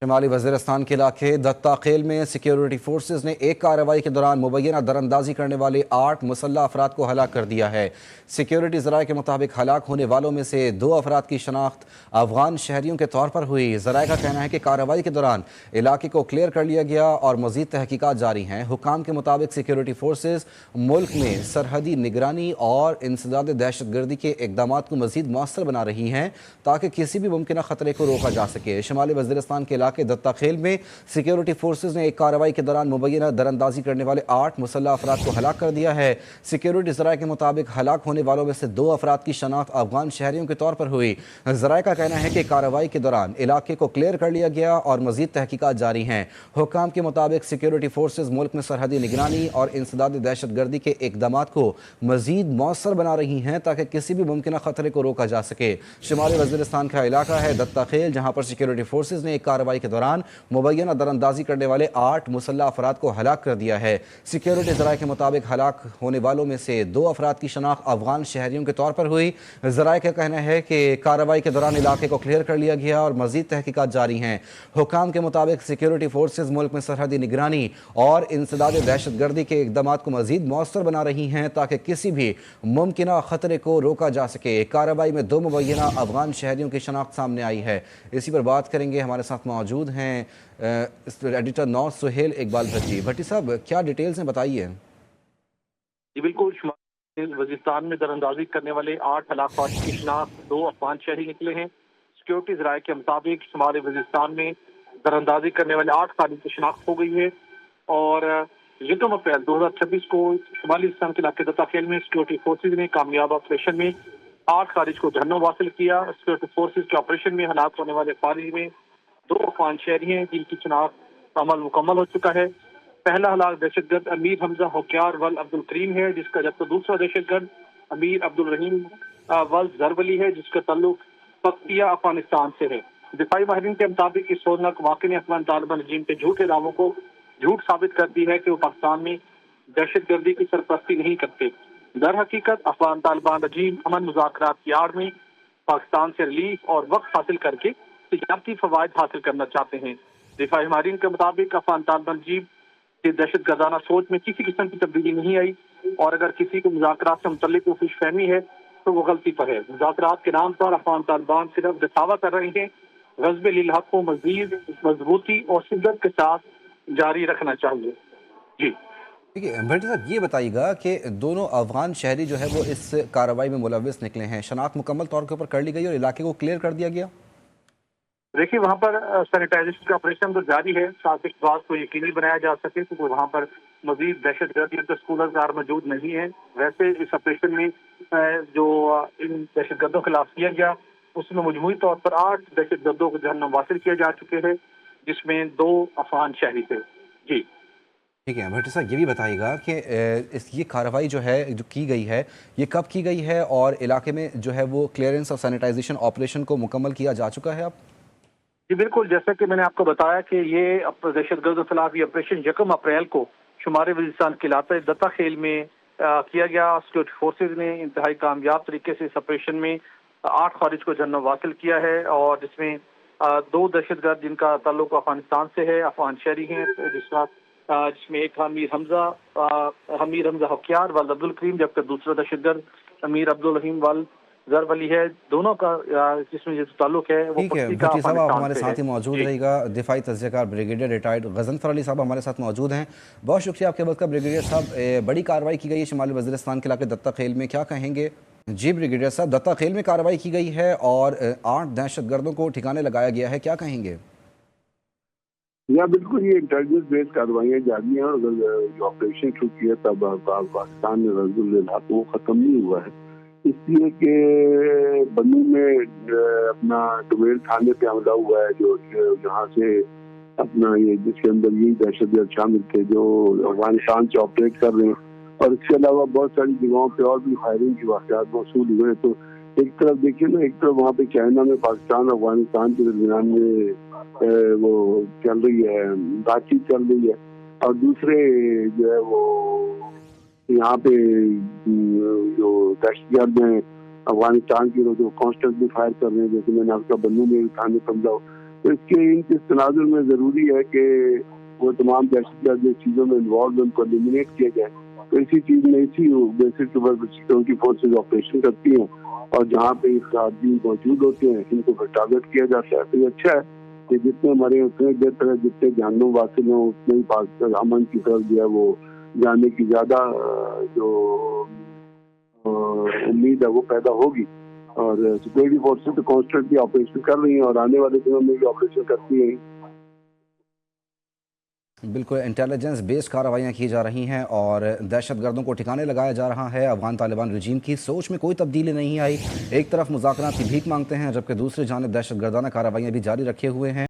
شمالی وزیرستان کے علاقے دتا خیل میں سیکیورٹی فورسز نے ایک کارروائی کے دوران مبینہ دراندازی کرنے والے 8 مسلح افراد کو ہلاک کر دیا ہے۔ سیکیورٹی ذرائع کے مطابق ہلاک ہونے والوں میں سے 2 افراد کی شناخت افغان شہریوں کے طور پر ہوئی۔ ذرائع کا کہنا ہے کہ کارروائی کے دوران علاقے کو کلیئر کر لیا گیا اور مزید تحقیقات جاری ہیں۔ حکام کے مطابق سیکیورٹی فورسز ملک میں سرحدی نگرانی اور انسداد دہشت گردی کے اقدامات کو مزید مؤثر بنا رہی ہیں تاکہ کسی بھی ممکنہ خطرے کو روکا جا سکے۔ شمالی وزیرستان کے علاقے دتا خیل میں سیکیورٹی فورسز نے ایک کارروائی کے دوران مبینہ دراندازی کرنے والے 8 مسلح افراد کو ہلاک کر دیا ہے۔ سیکیورٹی ذرائع کے مطابق ہلاک ہونے والوں میں سے 2 افراد کی شناخت افغان شہریوں کے طور پر ہوئی۔ ذرائع کا کہنا ہے کہ کارروائی کے دوران علاقے کو کلیئر کر لیا گیا اور مزید تحقیقات جاری ہیں۔ حکام کے مطابق سیکیورٹی فورسز ملک میں سرحدی نگرانی اور انسداد دہشت گردی کے اقدامات کو مزید مؤثر بنا رہی ہیں تاکہ کسی بھی ممکنہ خطرے کو روکا جا سکے۔ شمالی وزیرستان کا علاقہ ہے دتا خیل، جہاں پر سیکیورٹی فورسز نے ایک کارروائی کے دوران مبینہ دراندازی کرنے والے 8 مسلح افراد کو ہلاک کر دیا ہے۔ سیکیورٹی ذرائع کے مطابق ہلاک ہونے والوں میں سے 2 افراد کی شناخت افغان شہریوں کے طور پر ہوئی۔ ذرائع کا کہنا ہے کہ کارروائی کے دوران علاقے کو کلیئر کر لیا گیا اور مزید تحقیقات جاری ہیں۔ حکام کے مطابق سیکیورٹی فورسز ملک میں سرحدی نگرانی اور انسداد دہشت گردی کے اقدامات کو مزید مؤثر بنا رہی ہیں تاکہ کسی بھی ممکنہ خطرے کو روکا جا سکے۔ کارروائی میں 2 مبینہ افغان شہریوں کی شناخت سامنے آئی ہے۔ اسی پر بات کریں گے، ہمارے ساتھ موجود ہیں ایڈیٹر نو سہیل اقبال بھٹی۔ بھٹی صاحب، کیا ڈیٹیلز ہیں، بتائیے۔ جی بالکل، شمالی وزیرستان میں دراندازی کرنے والے 8 ہلاک افراد کی شناخت 2 افغان شہری نکلے ہیں۔ سیکیورٹی ذرائع کے مطابق شمالی وزیرستان میں دراندازی کرنے والے 8 افراد کی شناخت ہو گئی ہے اور 1 اپریل 2026 کو شمالی وزیرستان کے علاقے دتا خیل میں سیکیورٹی فورسز نے کامیاب آپریشن میں 8 خارج کو جہنم حاصل کیا۔ سیکیورٹی فورسز کے آپریشن میں ہلاک ہونے والے خارج میں 2 افغان شہری ہیں جن کی شناخت عمل مکمل ہو چکا ہے۔ پہلا ہلاک دہشت گرد امیر حمزہ ہوکیار ول عبد الکریم ہے، جس کا جبکہ دوسرا دہشت گرد امیر عبد الرحیم ول زرولی ہے، جس کا تعلق پکتیا افغانستان سے ہے۔ دفاعی ماہرین کے مطابق اس ہولناک واقعے نے افغان طالبان رجیم کے جھوٹے دعووں کو جھوٹ ثابت کر دی ہے کہ وہ پاکستان میں دہشت گردی کی سرپرستی نہیں کرتے۔ در حقیقت افغان طالبان رجیم امن مذاکرات کی آڑ میں پاکستان سے ریلیف اور وقت حاصل کر کے تجارتی فوائد حاصل کرنا چاہتے ہیں۔ دفاعی ماہرین کے مطابق افغان طالبان رجیم کی دہشت گردانہ سوچ میں کسی قسم کی تبدیلی نہیں آئی اور اگر کسی کو مذاکرات سے متعلق کوئی خوش فہمی ہے تو وہ غلطی پر ہے۔ مذاکرات کے نام پر افغان طالبان صرف دکھاوا کر رہے ہیں۔ غصب للحق کو مزید مضبوطی اور شدت کے ساتھ جاری رکھنا چاہیے۔ جی بھٹی صاحب، یہ بتائیے گا کہ دونوں افغان شہری جو ہے وہ اس کارروائی میں ملوث نکلے ہیں، شناخت مکمل طور کے اوپر کر لی گئی اور علاقے کو کلیئر کر دیا گیا؟ دیکھیے، وہاں پر سینیٹائزیشن کا آپریشن تو جاری ہے تاکہ اس بات کو یقینی بنایا جا سکے کہ وہاں پر مزید دہشت گردی کے اسکولر کار موجود نہیں ہیں۔ ویسے اس آپریشن میں جو ان دہشت گردوں کے خلاف کیا گیا اس میں مجموعی طور پر 8 دہشت گردوں کو جہنم واصل کیے جا چکے ہیں، جس میں 2 افغان شہری تھے۔ جی ٹھیک ہے بھٹی صاحب، یہ بھی بتائیے گا کہ یہ کارروائی جو ہے جو کی گئی ہے یہ کب کی گئی ہے اور علاقے میں جو ہے وہ کلیئرنس اور سینیٹائزیشن آپریشن کو مکمل کیا جا چکا ہے اب؟ جی بالکل، جیسا کہ میں نے آپ کو بتایا کہ یہ دہشت گردوں کے خلاف یہ آپریشن 1 اپریل کو شمالی وزیرستان کے علاقے دتا خیل میں کیا گیا۔ سیکورٹی فورسز نے انتہائی کامیاب طریقے سے اس آپریشن میں 8 خارج کو جہنم واصل کیا ہے اور جس میں 2 دہشت گرد جن کا تعلق افغانستان سے ہے، افغان شہری ہیں، جس میں ایک امیر حمزہ ہوکیار ول عبد الکریم جبکہ دوسرا دہشت گرد امیر عبد الرحیم ول زرولی ہے۔ دونوں کا جس میں تعلق ہے وہ ٹھیک ہے پکتیکا بھٹی صاحب، آپ افغانستان ہمارے سے ساتھ ہی موجود ہے۔ رہے گا۔ دفاعی تجزیہ کار بریگیڈیئر ریٹائرڈ غضنفر علی صاحب ہمارے ساتھ موجود ہیں۔ بہت شکریہ آپ کے وقت کا بریگیڈیئر صاحب۔ بڑی کارروائی کی گئی ہے شمالی وزیرستان کے علاقے دتا خیل میں، کیا کہیں گے؟ جی بریگیڈیئر صاحب، دتا خیل میں کارروائی کی گئی ہے اور 8 دہشت گردوں کو ٹھکانے لگایا گیا ہے، کیا کہیں گے؟ یا بالکل، یہ انٹیلیجنس بیسڈ کارروائیاں جاری ہیں اور جو آپریشن شروع کیا تب پاکستان میں غزب الحق وہ ختم نہیں ہوا ہے، اس لیے کہ بنو میں اپنا ڈویل تھانے پہ حملہ ہوا ہے جو جہاں سے اپنا یہ جس کے اندر یہ دہشت گرد شامل تھے جو افغانستان سے آپریٹ کر رہے ہیں، اور اس کے علاوہ بہت ساری جگہوں پہ اور بھی فائرنگ کے واقعات موصول ہوئے ہیں۔ تو ایک طرف دیکھیے نا، ایک طرف وہاں پہ چائنا میں پاکستان اور افغانستان کے درمیان میں وہ چل رہی ہے، بات چیت چل رہی ہے، اور دوسرے جو ہے وہ یہاں پہ جو دہشت گرد ہیں افغانستان کے جو کانسٹنٹلی فائر کر رہے ہیں، جیسے میں نے آپ کا بنو میں تھانے سمجھا تو اس کے ان تناظر میں ضروری ہے کہ وہ تمام دہشت گرد چیزوں میں انوالو ان کو ایلیمینیٹ کیا جائے. تو اسی چیز میں اسی بیسس کے اوپر سیکورٹی فورسز آپریشن کرتی ہیں اور جہاں پہ افرادی موجود ہوتے ہیں ان کو پھر ٹارگیٹ کیا جاتا ہے. تو یہ اچھا ہے کہ جتنے مرے اتنے بہتر ہے, جتنے جہنم واصل ہوں اتنے ہی پاس امن کی طرف جو ہے وہ جانے کی زیادہ جو امید ہے وہ پیدا ہوگی. اور سیکورٹی فورسز تو کانسٹنٹلی آپریشن کر رہی ہیں اور آنے والے دنوں میں بھی آپریشن کرتی ہیں. بالکل انٹیلیجنس بیسڈ کارروائیاں کی جا رہی ہیں اور دہشت گردوں کو ٹھکانے لگایا جا رہا ہے. افغان طالبان رجیم کی سوچ میں کوئی تبدیلی نہیں آئی. ایک طرف مذاکرات کی بھیک مانگتے ہیں جبکہ دوسری جانب دہشت گردانہ کارروائیاں بھی جاری رکھے ہوئے ہیں.